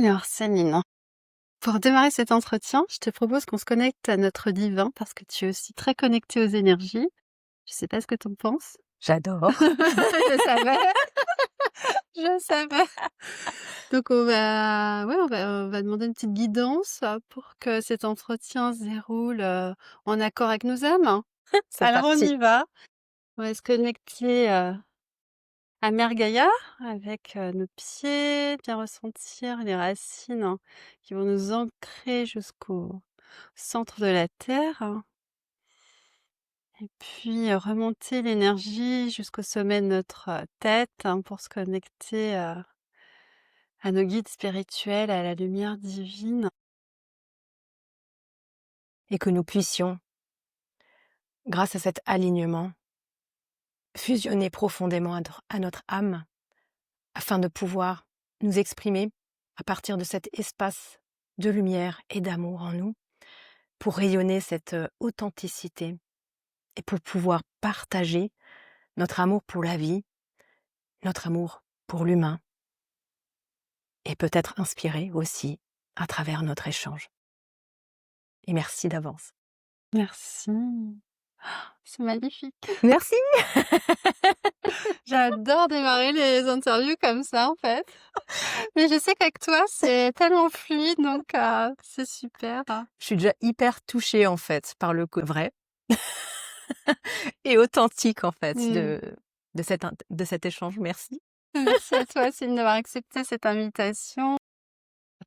Alors Céline, pour démarrer cet entretien, je te propose qu'on se connecte à notre divin parce que tu es aussi très connectée aux énergies. Je sais pas ce que tu en penses? J'adore. Je savais, je savais. Donc on va demander une petite guidance, pour que cet entretien se déroule, en accord avec nos âmes. C'est Alors on parti. y va. On va se connecter, à Mère Gaïa avec, nos pieds, bien ressentir les racines, qui vont nous ancrer jusqu'au centre de la terre, et puis, remonter l'énergie jusqu'au sommet de notre, tête, pour se connecter, à nos guides spirituels, à la lumière divine. Et que nous puissions, grâce à cet alignement, fusionner profondément à notre âme afin de pouvoir nous exprimer à partir de cet espace de lumière et d'amour en nous pour rayonner cette authenticité et pour pouvoir partager notre amour pour la vie, notre amour pour l'humain et peut-être inspirer aussi à travers notre échange. Et merci d'avance. Merci. C'est magnifique. Merci. J'adore démarrer les interviews comme ça, en fait. Mais je sais qu'avec toi, c'est tellement fluide, donc c'est super. Je suis déjà hyper touchée en fait par le vrai et authentique en fait Mmh. de cet échange. Merci. Merci à toi, Céline, d'avoir accepté cette invitation.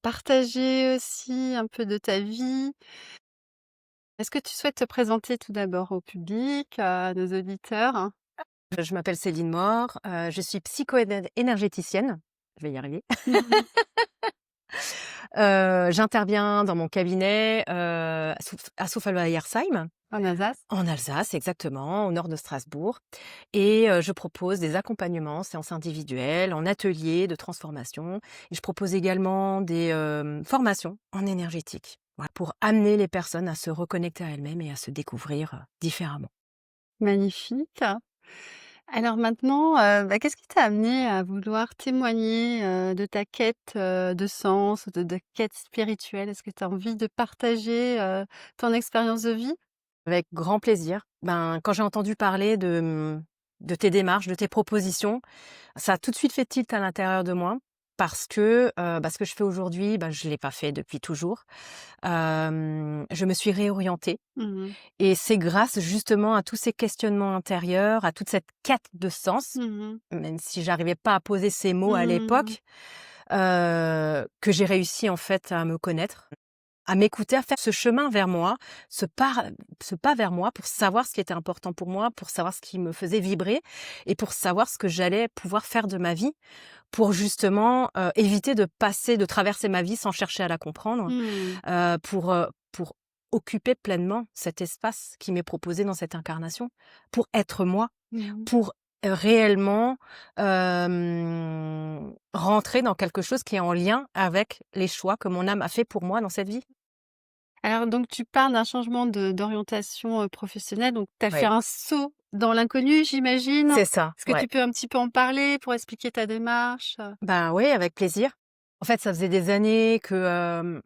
Partager aussi un peu de ta vie. Est-ce que tu souhaites te présenter tout d'abord au public, à nos auditeurs? Je m'appelle Céline Mort, je suis psycho-énergéticienne, je vais y arriver. Mmh. J'interviens dans mon cabinet à Sofala-Yersheim, En Alsace? en Alsace exactement, au nord de Strasbourg. Et je propose des accompagnements, séances individuelles, en ateliers de transformation. Et je propose également des formations en énergétique, voilà, pour amener les personnes à se reconnecter à elles-mêmes et à se découvrir différemment. Magnifique. Alors maintenant, qu'est-ce qui t'a amené à vouloir témoigner, de ta quête, de sens, de quête spirituelle? Est-ce que tu as envie de partager, ton expérience de vie? Avec grand plaisir. Ben, quand j'ai entendu parler de tes démarches, de tes propositions, ça a tout de suite fait tilt à l'intérieur de moi parce que ce que je fais aujourd'hui, je l'ai pas fait depuis toujours. Je me suis réorientée Mmh. et c'est grâce justement à tous ces questionnements intérieurs, à toute cette quête de sens, Mmh. même si j'arrivais pas à poser ces mots à Mmh. l'époque, que j'ai réussi en fait à me connaître, à m'écouter, à faire ce chemin vers moi, ce pas vers moi pour savoir ce qui était important pour moi, pour savoir ce qui me faisait vibrer et pour savoir ce que j'allais pouvoir faire de ma vie pour justement, éviter de traverser ma vie sans chercher à la comprendre, Mmh. pour occuper pleinement cet espace qui m'est proposé dans cette incarnation, pour être moi, Mmh. pour, réellement, rentrer dans quelque chose qui est en lien avec les choix que mon âme a fait pour moi dans cette vie. Alors donc tu parles d'un changement d'orientation, professionnelle, donc tu as fait Ouais, un saut dans l'inconnu, j'imagine? c'est ça, Est-ce que ouais. tu peux un petit peu en parler pour expliquer ta démarche? Ben, oui, avec plaisir. En fait, ça faisait des années que,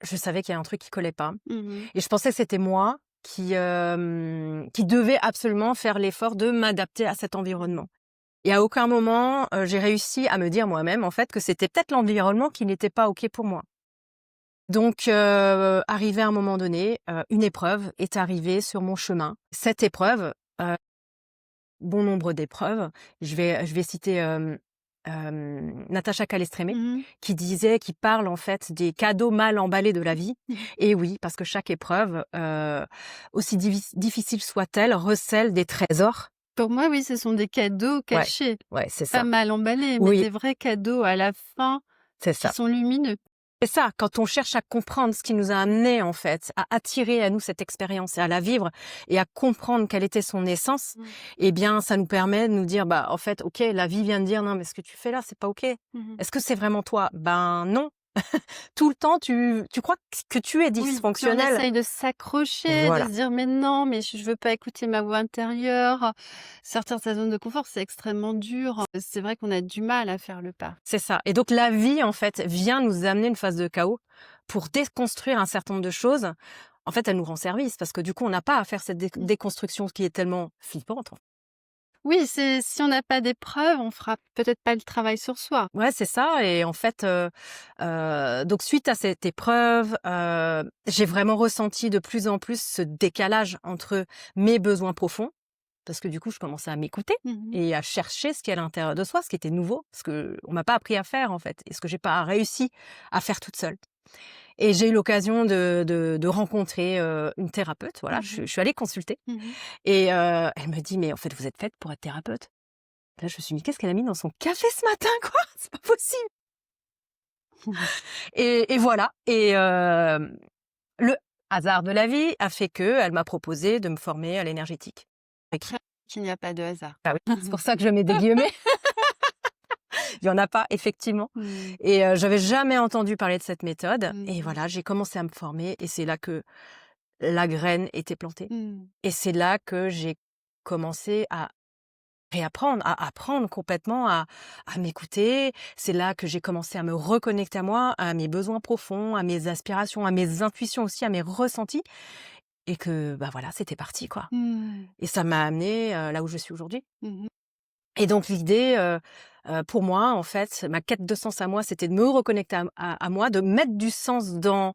je savais qu'il y a un truc qui collait pas Mmh. et je pensais que c'était moi qui devais absolument faire l'effort de m'adapter à cet environnement et à aucun moment, j'ai réussi à me dire moi-même, en fait, que c'était peut-être l'environnement qui n'était pas OK pour moi. Donc, arrivé à un moment donné, une épreuve est arrivée sur mon chemin. Cette épreuve, bon nombre d'épreuves. Je vais citer, Natacha Calestrémé Mmh. qui parle en fait des cadeaux mal emballés de la vie. Et oui, parce que chaque épreuve, aussi difficile soit-elle, recèle des trésors. Pour moi, oui, ce sont des cadeaux Ouais, cachés, ouais, c'est pas ça. mal emballés, mais Oui, des vrais cadeaux à la fin c'est qui ça. sont lumineux. C'est ça, quand on cherche à comprendre ce qui nous a amenés en fait, à attirer à nous cette expérience et à la vivre et à comprendre quelle était son essence, Mmh. eh bien, ça nous permet de nous dire, en fait, OK, la vie vient de dire: «Non, mais ce que tu fais là, c'est pas OK. Mmh. Est-ce que c'est vraiment toi?» Ben non, Tout le temps, tu crois que tu es Oui, puis on dysfonctionnel. essaye de s'accrocher, de Voilà, se dire: «Mais non, mais je veux pas écouter ma voix intérieure». Sortir de sa zone de confort, c'est extrêmement dur. C'est vrai qu'on a du mal à faire le pas. c'est ça et donc la vie, en fait, vient nous amener une phase de chaos pour déconstruire un certain nombre de choses. En fait, elle nous rend service parce que du coup, on n'a pas à faire cette Mmh. déconstruction qui est tellement flippante. Oui, c'est si on n'a pas d'épreuve, on fera peut-être pas le travail sur soi. Ouais, c'est ça et en fait, donc suite à cette épreuve, j'ai vraiment ressenti de plus en plus ce décalage entre mes besoins profonds, parce que du coup, je commençais à m'écouter Mmh. et à chercher ce qu'il y a à l'intérieur de soi, ce qui était nouveau, parce qu'on m'a pas appris à faire en fait et ce que j'ai pas réussi à faire toute seule. Et j'ai eu l'occasion de rencontrer, une thérapeute, voilà, Mmh mh. je suis allée consulter Mmh. et elle me dit: «Mais en fait, vous êtes faite pour être thérapeute». Là, je me suis dit: «Mais qu'est-ce qu'elle a mis dans son café ce matin, quoi? C'est pas possible!» Et voilà le hasard de la vie a fait qu'elle m'a proposé de me former à l'énergétique. Après, qu'il n'y a pas de hasard. Ah oui, c'est pour ça que je mets des guillemets. Il y en a pas effectivement Mmh. et j'avais jamais entendu parler de cette méthode Mmh et mh. voilà, j'ai commencé à me former et c'est là que la graine était plantée Mmh. et c'est là que j'ai commencé à réapprendre, à apprendre complètement à m'écouter. C'est là que j'ai commencé à me reconnecter à moi, à mes besoins profonds, à mes aspirations, à mes intuitions aussi, à mes ressentis et que, bah, voilà, c'était parti, quoi Mmh. et ça m'a amenée, là où je suis aujourd'hui. Mmh mh. Et donc l'idée, pour moi, en fait, ma quête de sens à moi, c'était de me reconnecter à moi, de mettre du sens dans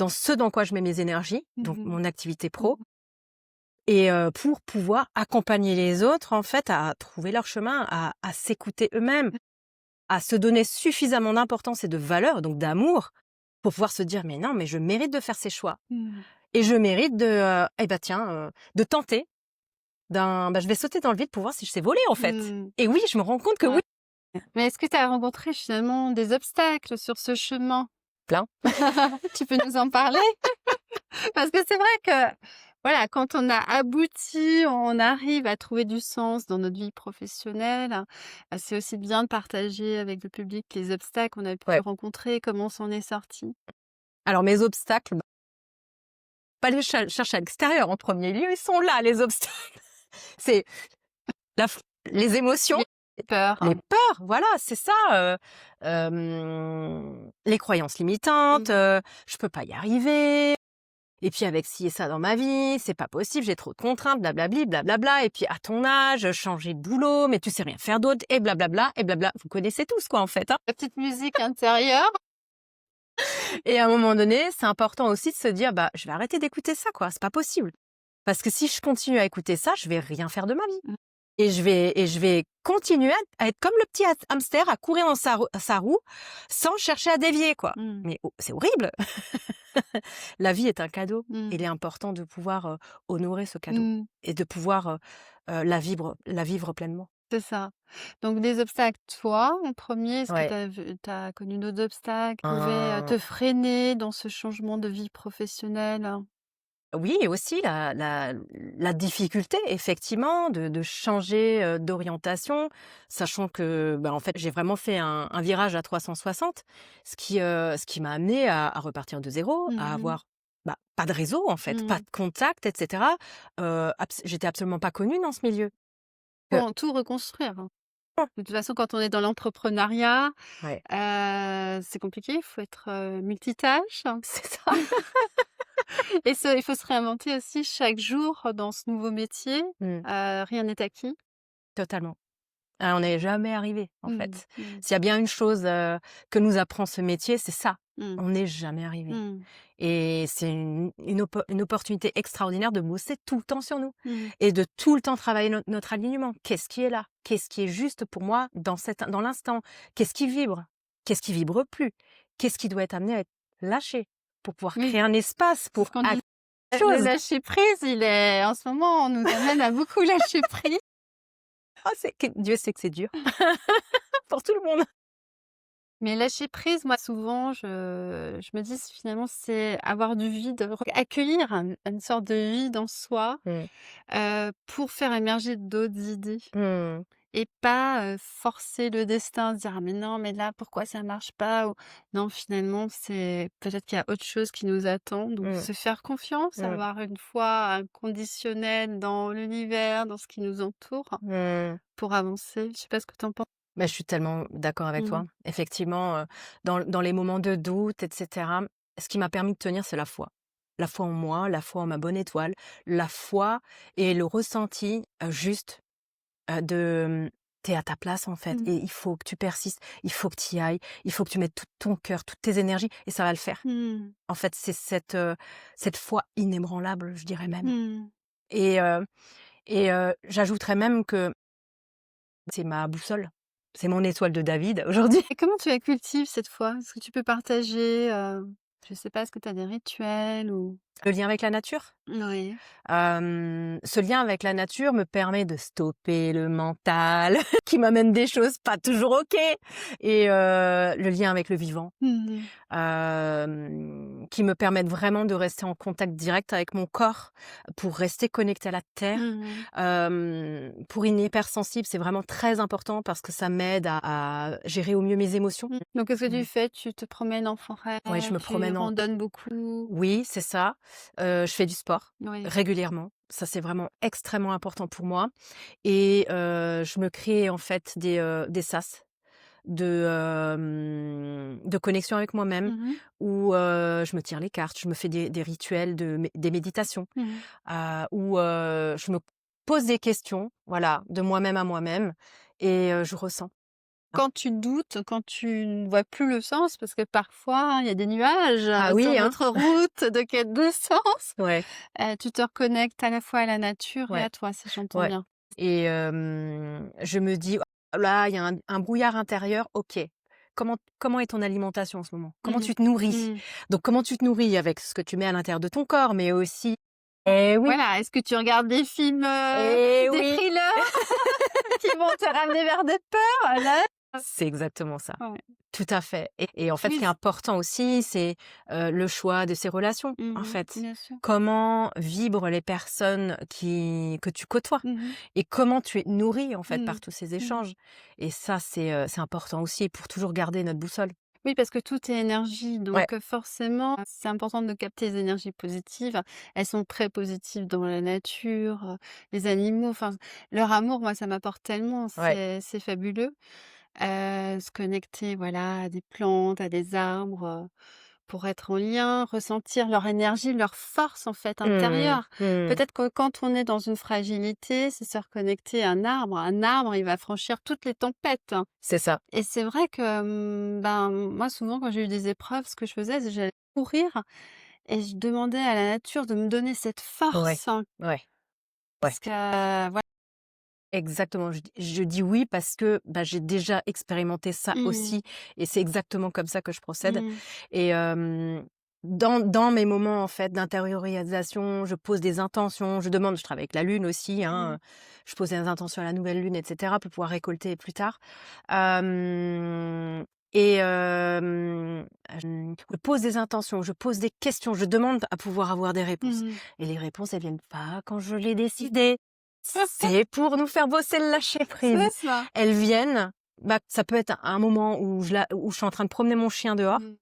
ce dans quoi je mets mes énergies, donc Mmh mh. mon activité pro Mmh. et pour pouvoir accompagner les autres, en fait, à trouver leur chemin, à s'écouter eux-mêmes, à se donner suffisamment d'importance et de valeur, donc d'amour, pour pouvoir se dire: «Mais non, mais je mérite de faire ces choix Mmh. et je mérite de, eh bah, tiens, de tenter je vais sauter dans le vide pour voir si je sais voler, en fait» Mmh. et oui, je me rends compte que Ouais. oui, Mais est-ce que tu as rencontré finalement des obstacles sur ce chemin? plein. Tu peux nous en parler? Parce que c'est vrai que, voilà, quand on a abouti, on arrive à trouver du sens dans notre vie professionnelle. C'est aussi bien de partager avec le public les obstacles qu'on a pu Ouais. rencontrer, comment on s'en est sorti. Alors mes obstacles, bah, pas les chercher à l'extérieur en premier lieu, ils sont là les obstacles. C'est la f les émotions, Les peurs. les peurs, voilà, c'est ça, les croyances limitantes, Mmh. «Je peux pas y arriver» et puis avec ci et ça dans ma vie, c'est pas possible, j'ai trop de contraintes, blablabli, blablabla et puis à ton âge, changer de boulot, mais tu sais rien faire d'autre et blablabla et blabla. Vous connaissez tous quoi en fait, hein La petite musique intérieure. et à un moment donné, c'est important aussi de se dire: «Bah, je vais arrêter d'écouter ça quoi, c'est pas possible». Parce que si je continue à écouter ça, je vais rien faire de ma vie Mmh. et je vais continuer à être comme le petit hamster à courir dans sa roue sans chercher à dévier, quoi. Mmh. Mais c'est horrible! La vie est un cadeau. Mmh. Il est important de pouvoir, honorer ce cadeau Mmh. et de pouvoir, la vivre pleinement. C'est ça. Donc des obstacles, toi, en premier, est-ce que Ouais. tu as connu d'autres obstacles qui pouvaient, Heu, te freiner dans ce changement de vie professionnelle? oui et aussi la difficulté effectivement de changer, d'orientation, sachant que, bah, en fait, j'ai vraiment fait un virage à 360, ce qui m'a amené à repartir de zéro, à Mmh mh. avoir, bah, pas de réseau en fait, pas Mmh. de contact et cetera. J'étais absolument pas connue dans ce milieu. Heu, Tout reconstruire, hein. De toute façon, quand on est dans l'entrepreneuriat, ouais, c'est compliqué, il faut être, multitâche c'est ça. et il faut se réinventer aussi chaque jour dans ce nouveau métier. Mmh, Rien n'est acquis. totalement. Ah, on n'est jamais arrivé, en Mmh. fait. Mmh. S'il y a bien une chose, que nous apprend ce métier, c'est ça. Mmh. On n'est jamais arrivé Mmh. et c'est une opportunité extraordinaire de bosser tout le temps sur nous Mmh. et de tout le temps travailler notre alignement. Qu'est-ce qui est là? Qu'est-ce qui est juste pour moi dans l'instant? Qu'est-ce qui vibre? Qu'est-ce qui vibre plus? Qu'est-ce qui doit être amené à être lâché pour pouvoir Oui, créer un espace c'est ce pour qu'on accueillir dit. les Le choses? lâcher prise, il est en ce moment, on nous amène à beaucoup lâcher prise. Ah, Dieu sait que c'est dur pour tout le monde. Mais lâcher prise, moi, souvent, je me dis finalement, c'est avoir du vide, accueillir une sorte de vide en soi, Mmh. pour faire émerger d'autres idées. Mmh. et pas, forcer le destin, se dire: «Ah mais non, mais là, pourquoi ça marche pas?» ou non, finalement, c'est peut-être qu'il y a autre chose qui nous attend, donc Mmh, se faire confiance, mmh, avoir une foi inconditionnelle dans l'univers, dans ce qui nous entoure mmh. pour avancer. Je sais pas ce que tu en penses? Bah, je suis tellement d'accord avec Mmh. toi. Effectivement, dans les moments de doute et cetera, ce qui m'a permis de tenir, c'est la foi. La foi en moi, la foi en ma bonne étoile, la foi et le ressenti, juste, tu à ta place, en fait, Mmh. et il faut que tu persistes, il faut que tu y ailles, il faut que tu mettes tout ton cœur, toutes tes énergies et ça va le faire. Mmh. En fait, c'est cette foi inébranlable, je dirais même, Mmh. et j'ajouterais même que c'est ma boussole, c'est mon étoile de David aujourd'hui. Et comment tu la cultives cette foi? Est-ce que tu peux partager, je sais pas, est-ce que tu as des rituels ou Le lien avec la nature. oui. Ce lien avec la nature me permet de stopper le mental qui m'amène des choses pas toujours OK, et le lien avec le vivant, Mmh mh. qui me permettent vraiment de rester en contact direct avec mon corps pour rester connectée à la terre. Mmh. Pour une hypersensible, c'est vraiment très important parce que ça m'aide à gérer au mieux mes émotions. Mmh. Donc qu'est-ce que Mmh. tu fais? Tu te promènes en forêt, Ouais, je me tu promène en randonnes beaucoup? oui, c'est ça. Je fais du sport Oui. régulièrement. Ça, c'est vraiment extrêmement important pour moi, et je me crée en fait des sas de connexion avec moi-même Mmh mh. où, je me tire les cartes, je me fais des rituels des méditations, Mmh. où, je me pose des questions, voilà, de moi-même à moi-même, et je ressens. Quand tu doutes, quand tu ne vois plus le sens, parce que parfois, il y a des nuages, Ah sur oui, hein? notre route de quête de sens, Ouais, tu te reconnectes à la fois à la nature et ouais. à toi, si j'entends Ouais, bien. et je me dis: «Oh là, il y a un brouillard intérieur, OK. Comment est ton alimentation en ce moment? Comment Mmh. tu te nourris?» Mmh. Donc comment tu te nourris? Avec ce que tu mets à l'intérieur de ton corps, mais aussi, eh oui, Voilà, est-ce que tu regardes des films, eh des oui! thrillers qui vont te ramener vers des peurs? Là C'est exactement ça. ouais. Tout à fait, et en fait, ce Oui, qui est important aussi, c'est, le choix de ses relations, en mmh mh. fait. Bien sûr. Comment vibrent les personnes que tu côtoies, Mmh mh. et comment tu es nourri, en fait, Mmh. par tous ces Mmh. échanges, et ça, c'est important aussi pour toujours garder notre boussole. Oui, parce que tout est énergie, Ouais. donc forcément, c'est important de capter les énergies positives. Elles sont très positives dans la nature, les animaux, enfin, leur amour, moi, ça m'apporte tellement, Ouais. c'est fabuleux. Se connecter, voilà, à des plantes, à des arbres, pour être en lien, ressentir leur énergie, leur force, en fait, Mmh. intérieure. Mmh. Peut-être que quand on est dans une fragilité, c'est se reconnecter à un arbre. Un arbre, il va franchir toutes les tempêtes. C'est ça. Et c'est vrai que, ben, moi souvent quand j'ai eu des épreuves, ce que je faisais, c'est que j'allais courir et je demandais à la nature de me donner cette Ouais. force, hein, Ouais. Ouais. parce que, voilà. Exactement, je dis oui parce que, bah, j'ai déjà expérimenté ça Mmh. aussi, et c'est exactement comme ça que je procède, Mmh. et dans mes moments, en fait, d'intériorisation, je pose des intentions, je travaille avec la lune aussi, hein, Mmh. je pose des intentions à la nouvelle lune et cetera pour pouvoir récolter plus tard. Hem et je pose des intentions, je pose des questions, je demande à pouvoir avoir des réponses, Mmh. et les réponses, elles viennent pas quand je l'ai décidé. C'est pour nous faire bosser le lâcher prise. C'est ça. Elles viennent, bah, ça peut être un moment où je suis en train de promener mon chien dehors, Mmh.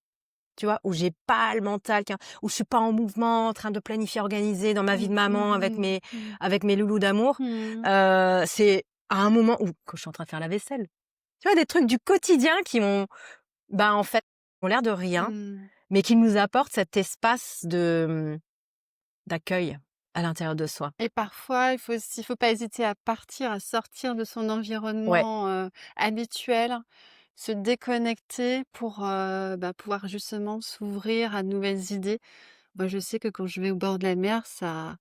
tu vois? Où j'ai pas le mental où je suis pas en mouvement, en train de planifier, organiser dans ma vie Mmh. de maman avec Mmh. mes Mmh. avec mes loulous d'amour. Mmh. C'est à un moment où quand je suis en train de faire la vaisselle. Tu vois? Des trucs du quotidien qui bah, en fait, ont l'air de rien, Mmh. mais qui nous apportent cet espace d'accueil à l'intérieur de soi. Et parfois, il faut pas hésiter à partir, à sortir de son Ouais. environnement, habituel, se déconnecter pour, bah, pouvoir justement s'ouvrir à de nouvelles idées. Moi, je sais que quand je vais au bord de la mer, ça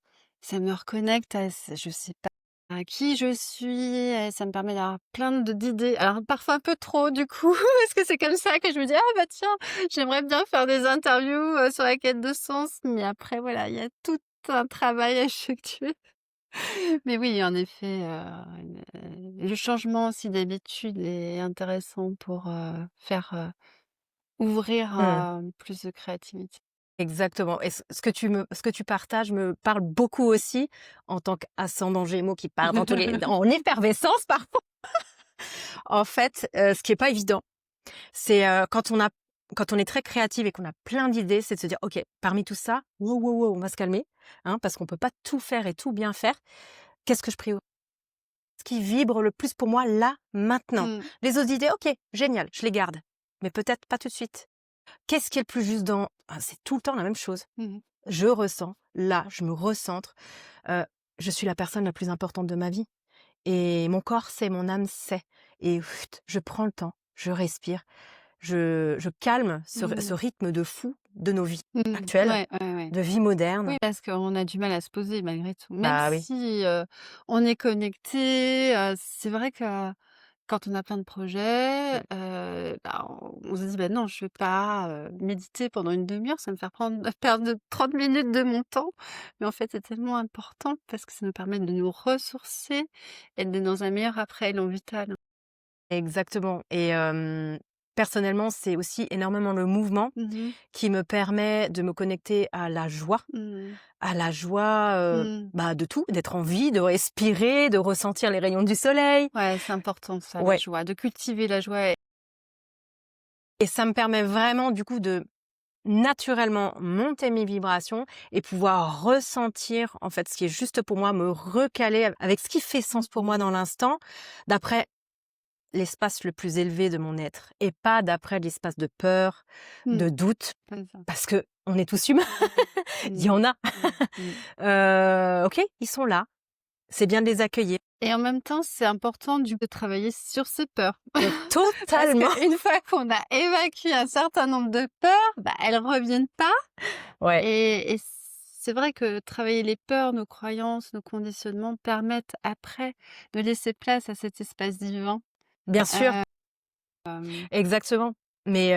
me reconnecte à je sais pas à qui je suis et ça me permet d'avoir plein d'idées. Alors parfois un peu trop du coup, parce que c'est comme ça que je me dis: «Ah bah tiens, j'aimerais bien faire des interviews, sur la quête de sens», mais après voilà, il y a tout un travail à effectuer. Mais oui, en effet, le changement aussi d'habitude est intéressant pour, faire, ouvrir Mmh. à plus de créativité. Exactement, et ce que tu partages me parle beaucoup aussi en tant qu'ascendant Gémeaux qui part dans tous les en effervescence parfois. En fait, ce qui est pas évident, c'est, quand on est très créative et qu'on a plein d'idées, c'est de se dire: «OK, parmi tout ça, wow, wow, wow, on va se calmer, hein, parce qu'on peut pas tout faire et tout bien faire. Qu'est-ce que je priorise? Ce qui vibre le plus pour moi là, maintenant. Mmh. Les autres idées, OK, génial, je les garde, mais peut-être pas tout de suite. Qu'est-ce qui est le plus juste dans» c'est tout le temps la même chose. Mmh. Je ressens, là, je me recentre, heu, je suis la personne la plus importante de ma vie et mon corps sait, mon âme sait et je prends le temps, je respire, je calme ce Mmh. rythme de fou de nos vies Mmh. actuelles, Ouais, ouais, ouais. de vie Oui, moderne. parce qu'on a du mal à se poser malgré tout. Même Bah oui, si, on est connecté, c'est vrai que quand on a plein de projets, mmh, bah, on se dit: «Bah, non, je vais pas, méditer pendant une demi heure, ça va me faire perdre 30 minutes de mon temps». Mais en fait, c'est tellement important parce que ça nous permet de nous ressourcer et d'être dans un meilleur après élan vital. exactement et personnellement, c'est aussi énormément le mouvement Mmh mh. qui me permet de me connecter à la joie. Mmh. À la joie, Mmh. bah, de tout, d'être en vie, de respirer, de ressentir les rayons du soleil. Ouais, c'est important ça, la Ouais joie, de cultiver la joie. et ça me permet vraiment du coup de naturellement monter mes vibrations et pouvoir ressentir en fait ce qui est juste pour moi, me recaler avec ce qui fait sens pour moi Mmh. dans l'instant, d'après l'espace le plus élevé de mon être et pas d'après l'espace de peur, Mmh. de doute, C'est ça. parce qu'on est tous humains, il Mmh. y en a. Mmh. Mmh. OK, ils sont là, c'est bien de les accueillir. Et en même temps, c'est important de travailler sur ses peurs. Parce Totalement. qu'une fois qu'on a évacué un certain nombre de peurs, bah, elles reviennent pas Ouais, et c'est vrai que travailler les peurs, nos croyances, nos conditionnements permettent après de laisser place à cet espace divin. bien sûr, Hem, exactement. Mais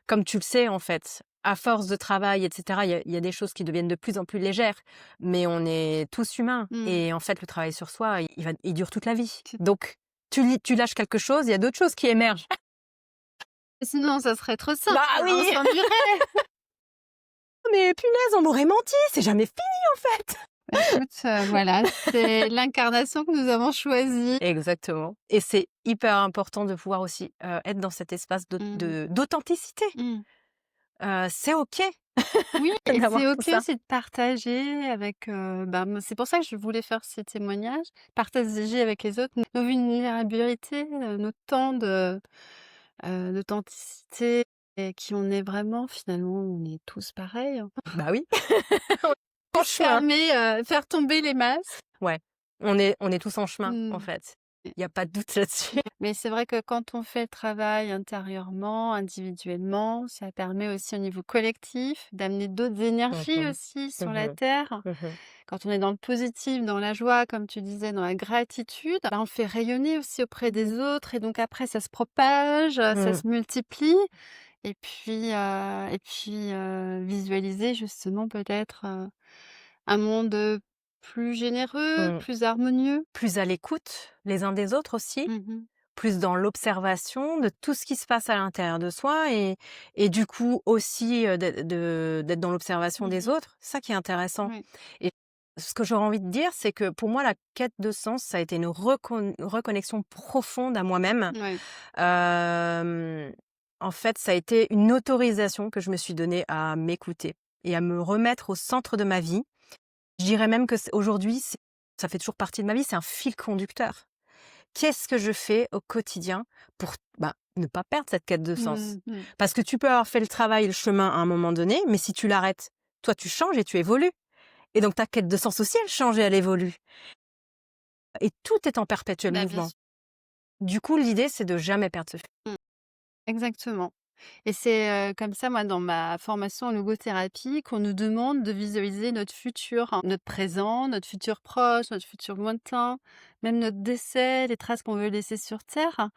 comme tu le sais, en fait, à force de travail et cetera, il y a des choses qui deviennent de plus en plus légères, mais on est tous humains mmh, et en fait, le travail sur soi, il dure toute la vie. c'est Donc tu lâches quelque chose, il y a d'autres choses qui émergent. sinon ça serait trop simple, Bah on oui! s'ennuierait. Mais punaise, on m'aurait menti, c'est jamais fini, en fait! Écoute, voilà, c'est l'incarnation que nous avons choisie. Exactement et c'est hyper important de pouvoir aussi, être dans cet espace Mmh. d'authenticité. Mmh. C'est OK Oui et d'avoir c'est tout OK ça. aussi de partager avec, bah, moi c'est pour ça que je voulais faire ces témoignages, partager avec les autres nos vulnérabilités, nos temps d'authenticité et qui on est vraiment. Finalement, on est tous pareils, hein. Bah oui, en Juste chemin. faire tomber les masques. Ouais, on est tous en chemin, en Mmh. fait. Il y a pas de doute là-dessus. Mais c'est vrai que quand on fait le travail intérieurement, individuellement, ça permet aussi au niveau collectif d'amener d'autres Mmh énergies mh. aussi sur la Mmh terre. mh. Mmh. Quand on est dans le positif, dans la joie, comme tu disais, dans la gratitude, bah, on fait rayonner aussi auprès des autres et donc après ça se propage, ça Mmh. se multiplie et puis, visualiser justement peut-être, un monde, plus généreux, Mmh. plus harmonieux. Plus à l'écoute les uns des autres aussi, Mmh mh. plus dans l'observation de tout ce qui se passe à l'intérieur de soi et du coup aussi, d'être dans l'observation des Mmh. autres. Ça qui est intéressant Ouais. et ce que j'aurais envie de dire, c'est que pour moi, la quête de sens, ça a été une reconnexion profonde à moi-même. Ouais. Hem, En fait, ça a été une autorisation que je me suis donnée à m'écouter et à me remettre au centre de ma vie. Je dirais même que aujourd'hui, ça fait toujours partie de ma vie, c'est un fil conducteur. Qu'est-ce que je fais au quotidien pour, bah, ne pas perdre cette quête de sens? Mmh mh. Parce que tu peux avoir fait le travail et le chemin à un moment donné, mais si tu l'arrêtes, toi, tu changes et tu évolues et donc ta quête de sens aussi, elle change et elle évolue et tout est en perpétuel Bah, bien mouvement. sûr. Du coup, l'idée, c'est de jamais perdre ce fil. Mmh. Exactement. Et c'est, comme ça, moi, dans ma formation en logothérapie, qu'on nous demande de visualiser notre futur, hein, notre présent, notre futur proche, notre futur lointain, même notre décès, les traces qu'on veut laisser sur terre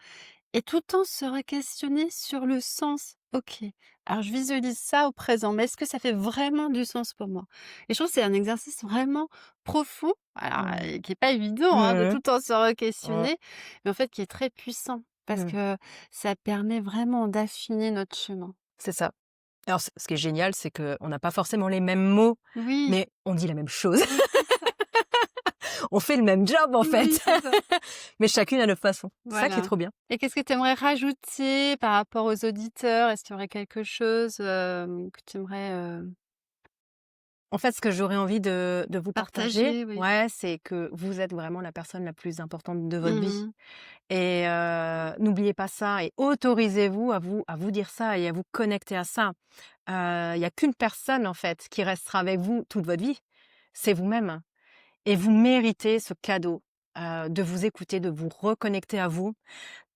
et tout le temps se re-questionner sur le sens. OK, alors je visualise ça au présent, mais est-ce que ça fait vraiment du sens pour moi? Et je trouve que c'est un exercice vraiment profond, alors, Mmh. qui est pas évident, hein, de Mmh tout mh. le temps se Mmh. re-questionner, mais en fait qui est très puissant parce Mmh. que ça permet vraiment d'affiner notre chemin. C'est ça. Alors ce qui est génial, c'est qu'on n'a pas forcément les mêmes mots, Oui, mais on dit la même chose. oui, c'est ça. on fait le même job en fait, Oui, c'est ça. mais chacune à notre façon. C'est ça qui est Voilà. trop bien. Et qu'est-ce que tu aimerais rajouter par rapport aux auditeurs? Est-ce qu'il y aurait quelque chose, que tu aimerais, En fait, ce que j'aurais envie de vous partager, partager? Oui. ouais, c'est que vous êtes vraiment la personne la plus importante de votre vie Mmh. et n'oubliez pas ça et autorisez-vous à vous dire ça et à vous connecter à ça. Il y a qu'une personne, en fait, qui restera avec vous toute votre vie, c'est vous-même et vous méritez ce cadeau, de vous écouter, de vous reconnecter à vous,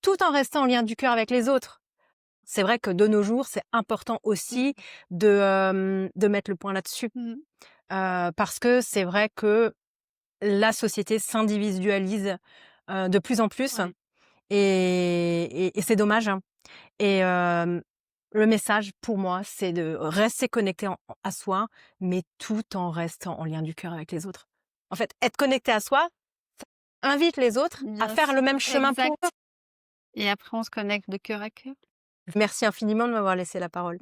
tout en restant en lien du cœur avec les autres. C'est vrai que de nos jours, c'est important aussi Mmh. de mettre le point là-dessus. Mmh. Parce que c'est vrai que la société s'individualise, de plus en plus Ouais. et c'est dommage, hein et le message pour moi, c'est de rester connecté à soi, mais tout en restant en lien du cœur avec les autres. En fait, être connecté à soi, invite les autres à Bien faire le sûr, même chemin pour eux. exact. Et après on se connecte de cœur à cœur. Merci infiniment de m'avoir laissé la parole.